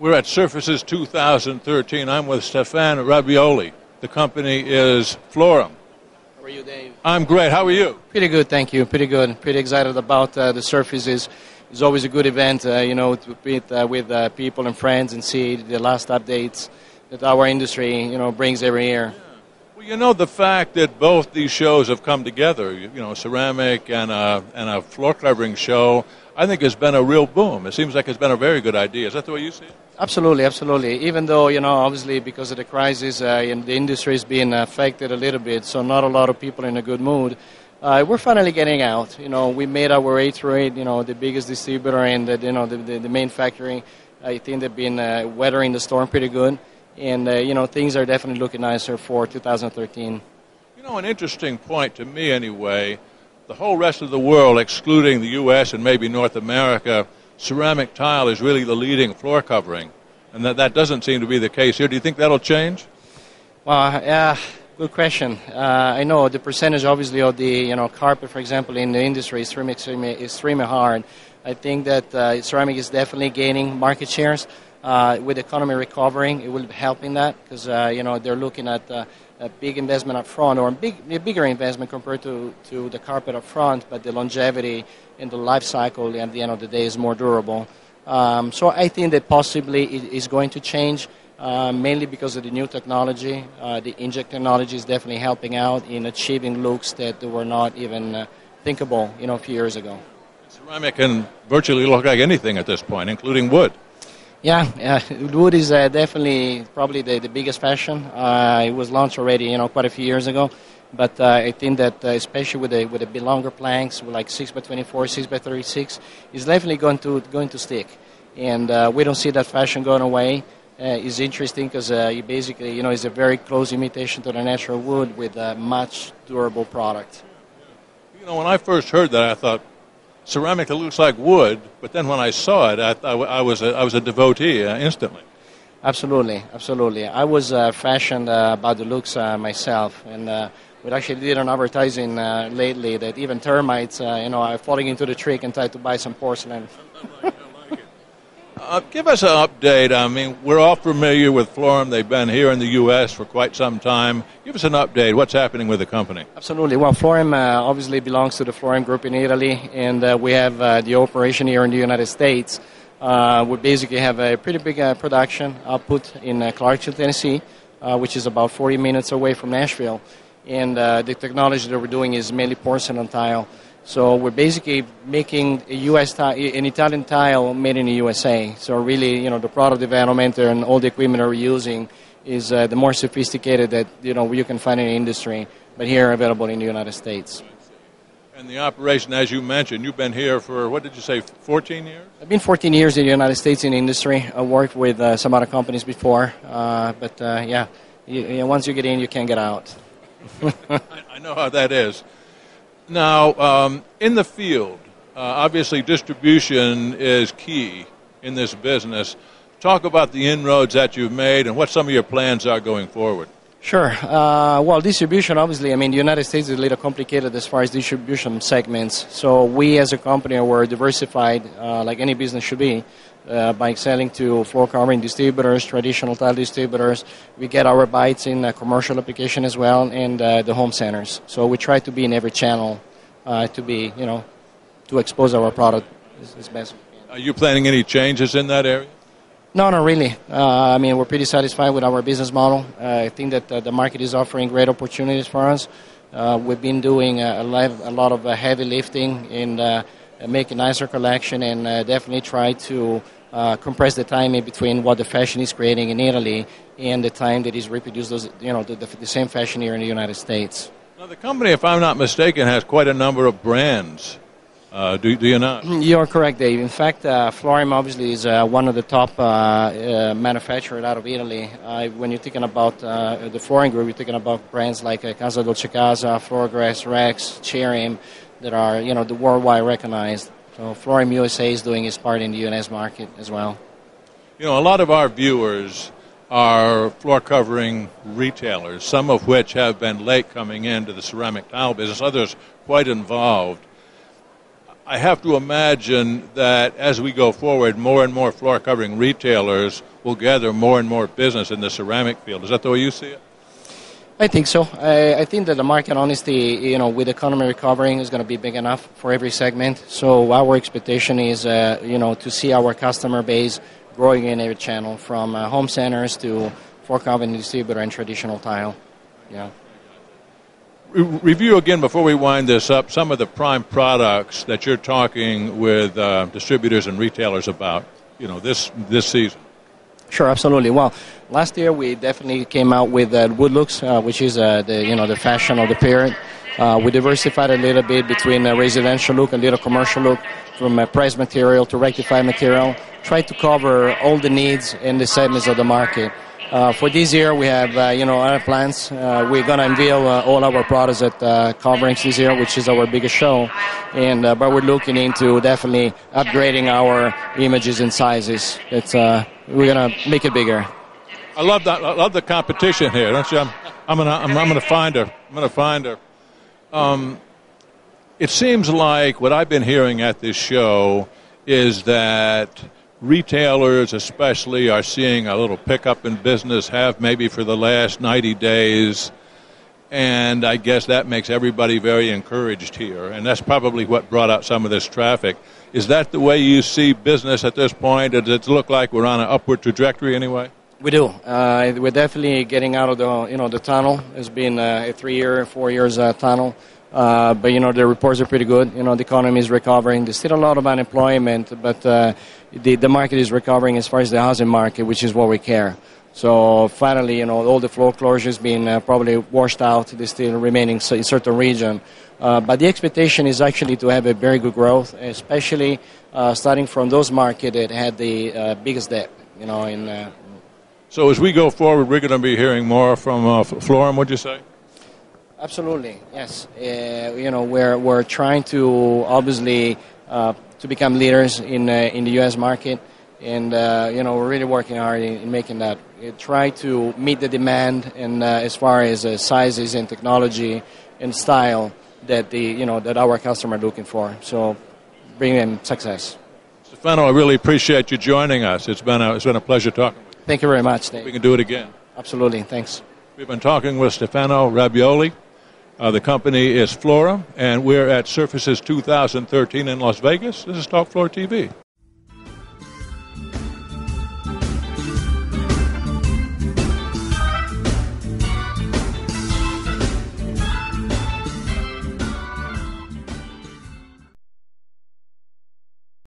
We're at Surfaces 2013. I'm with Stefano Rabaioli. The company is Florim. How are you, Dave? I'm great. How are you? Pretty good, thank you. Pretty good. Pretty excited about the Surfaces. It's always a good event, to meet with people and friends and see the last updates that our industry, brings every year. Well, the fact that both these shows have come together, ceramic and a floor covering show, I think has been a real boom. It seems like it's been a very good idea. Is that the way you see it? Absolutely, absolutely. Even though, obviously because of the crisis, the industry is being affected a little bit, so not a lot of people in a good mood. We're finally getting out. We made our way through it. The biggest distributor and the main factory. I think they've been weathering the storm pretty good, and things are definitely looking nicer for 2013. An interesting point to me, anyway. The whole rest of the world, excluding the U.S. and maybe North America, ceramic tile is really the leading floor covering, and that doesn't seem to be the case here. Do you think that'll change? Well, good question. I know the percentage, obviously, of the carpet, for example, in the industry is extremely hard. I think that ceramic is definitely gaining market shares. With the economy recovering, it will be helping that because they're looking at a big investment up front, or a bigger investment compared to the carpet up front, but the longevity and the life cycle at the end of the day is more durable. So I think that possibly it is going to change. Mainly because of the new technology. The inkjet technology is definitely helping out in achieving looks that were not even thinkable, a few years ago. Ceramic can virtually look like anything at this point, including wood. Yeah, wood is definitely probably the biggest fashion. It was launched already, quite a few years ago. But I think that especially with the bit longer planks, with like 6x24, 6x36, is definitely going to stick. And we don't see that fashion going away. Is interesting because you basically, it's a very close imitation to the natural wood with a much durable product. When I first heard that, I thought ceramic that looks like wood, but then when I saw it, I was a devotee instantly. Absolutely. I was fashioned about the looks myself, and we actually did an advertising lately that even termites, are falling into the trick and try to buy some porcelain. Give us an update. I mean, we're all familiar with Florim. They've been here in the U.S. for quite some time. Give us an update. What's happening with the company? Absolutely. Well, Florim obviously belongs to the Florim Group in Italy, and we have the operation here in the United States. We basically have a pretty big production output in Clarksville, Tennessee, which is about 40 minutes away from Nashville. And the technology that we're doing is mainly porcelain tile. So we're basically making a U.S. tile, an Italian tile made in the USA. So really, the product development and all the equipment that we're using is the more sophisticated that you can find in the industry, but here available in the United States. And the operation, as you mentioned, you've been here for, what did you say, 14 years? I've been 14 years in the United States in the industry. I worked with some other companies before, but once you get in, you can't get out. I know how that is. Now, in the field, obviously distribution is key in this business. Talk about the inroads that you've made and what some of your plans are going forward. Sure. Well, distribution, obviously, the United States is a little complicated as far as distribution segments. So we as a company were diversified, like any business should be, by selling to floor covering distributors, traditional tile distributors. We get our bites in commercial application as well, and the home centers. So we try to be in every channel to expose our product as best we can. Are you planning any changes in that area? No, not really. We're pretty satisfied with our business model. I think that the market is offering great opportunities for us. We've been doing a lot of heavy lifting in making nicer collection, and definitely try to compress the time in between what the fashion is creating in Italy and the time that is reproduced the same fashion here in the United States. Now, the company, if I'm not mistaken, has quite a number of brands. Do you not? You're correct, Dave. In fact, Florim obviously is one of the top manufacturers out of Italy. When you're thinking about the Florim Group, you're thinking about brands like Casa Dolce Casa, Floorgrass, Rex, Cherim, that are the worldwide recognized. So Florim USA is doing its part in the U.S. market as well. A lot of our viewers are floor covering retailers, some of which have been late coming into the ceramic tile business, others quite involved. I have to imagine that as we go forward, more and more floor covering retailers will gather more and more business in the ceramic field. Is that the way you see it? I think so. I think that the market, honestly, with the economy recovering, is going to be big enough for every segment. So our expectation is, to see our customer base growing in every channel, from home centers to fork oven distributor and traditional tile. Yeah. Review again before we wind this up some of the prime products that you're talking with distributors and retailers about, this season. Sure, absolutely. Well, last year we definitely came out with wood looks, which is the fashion of the period. We diversified a little bit between a residential look and little commercial look, from pressed material to rectified material. Tried to cover all the needs and the segments of the market. For this year, we have other plans. We're going to unveil all our products at Conference this year, which is our biggest show. But we're looking into definitely upgrading our images and sizes. We're going to make it bigger. I love that. I love the competition here, don't you? I'm gonna find her. It seems like what I've been hearing at this show is that retailers especially are seeing a little pickup in business, have maybe for the last 90 days, and I guess that makes everybody very encouraged here, and that's probably what brought out some of this traffic. Is that the way you see business at this point? Does it look like we're on an upward trajectory anyway? We do. We're definitely getting out of the tunnel. It's been a 4 years tunnel. But the reports are pretty good. The economy is recovering. There's still a lot of unemployment, but the market is recovering as far as the housing market, which is what we care. So finally, all the floor closures being probably washed out. They're still remaining in certain region. But the expectation is actually to have a very good growth, especially starting from those markets that had the biggest debt. So as we go forward, we're going to be hearing more from Florim, would you say? Absolutely, yes. We're trying to obviously to become leaders in the U.S. market, and we're really working hard in making that. We try to meet the demand, and as far as sizes and technology and style that that our customers are looking for. So, bring them success. Stefano, I really appreciate you joining us. It's been a pleasure talking with you. Thank you very much, Dave. We can do it again. Absolutely, thanks. We've been talking with Stefano Rabaioli. The company is Florim, and we're at Surfaces 2013 in Las Vegas. This is Talk Floor TV.